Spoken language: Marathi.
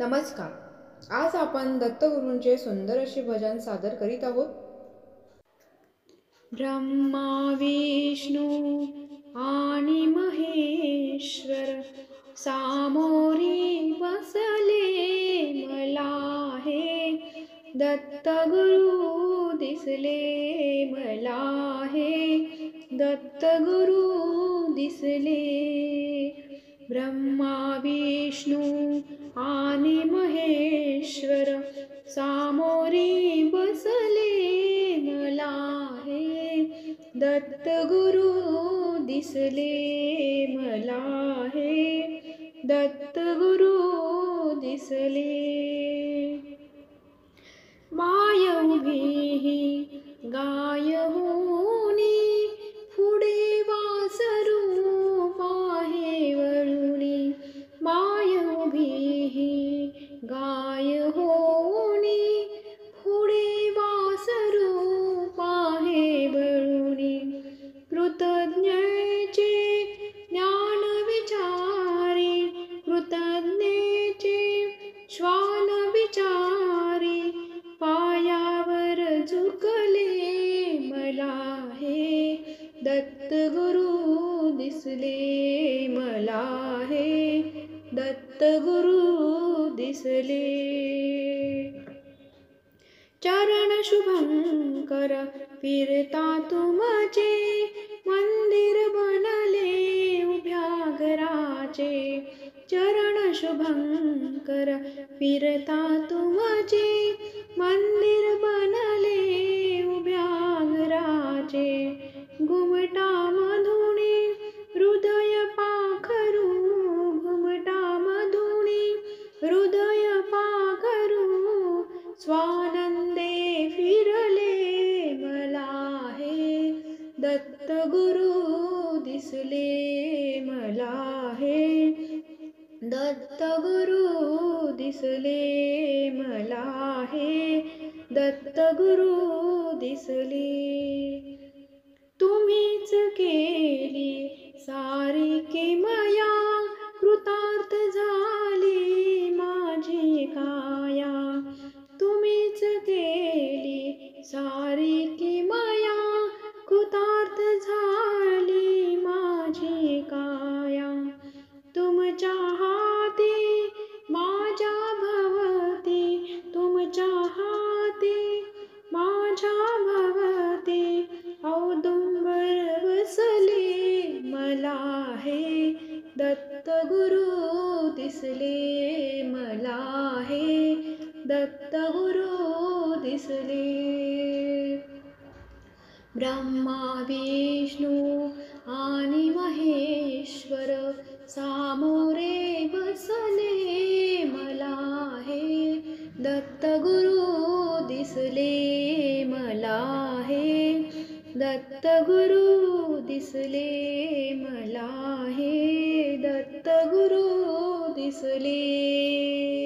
नमस्कार. आज आपण दत्तगुरूंचे सुंदर असे भजन सादर करीत आहोत. ब्रह्मा विष्णू आणि महेश्वर सामोरी बसले मला हे दत्तगुरु दिसले मला हे दत्तगुरु दिसले. ब्रह्मा विष्णू आणि महेश्वर सामोरी बसले मला हे दत्तगुरु दिसले मला हे दत्तगुरु दिसले. माय उभी गाय होनी पुढे वासरू पाहे वळुनी. माय उभी गाय होनी पुढे वासरू पाहे वळुनी. कृतज्ञेचे ज्ञान विचारी कृतज्ञेचे श्वान विचारी पायावर झुकले मला हे दत्तगुरु दिसले मला हे दत्तगुरु दिसले. चरण शुभंकर फिरता तुमचे मंदिर बनले उभ्या घराचे. चरण शुभंकर फिरता तुमचे मंदिर बनले उभ्या घराचे. घुमटा मधुनी हृदय पाखरू घुमटा मधुनी हृदय पाखरू स्वानंदे फिरले मला हे दत्तगुरु दिसले मला हे दत्तगुरु दिसले मला हे दत्तगुरु दिसले. तुम्हीच केली सारी किमया कृतार्थ झाली माझी काया. तुम्हीच केली सारी किमया कृतार्थ झाली माझी काया. तुमच्या हाती माझ्या भवती तुमच्या हाती माझ्या भवती औदुंबर बसले मला हे दत्तगुरु दिसले मला हे दत्तगुरु दिसले. ब्रह्मा विष्णू आणि महेश्वर सामोरे बसले मला हे दत्तगुरु दिसले मला हे दत्तगुरु दिसले मला हे दत्तगुरु दिसले.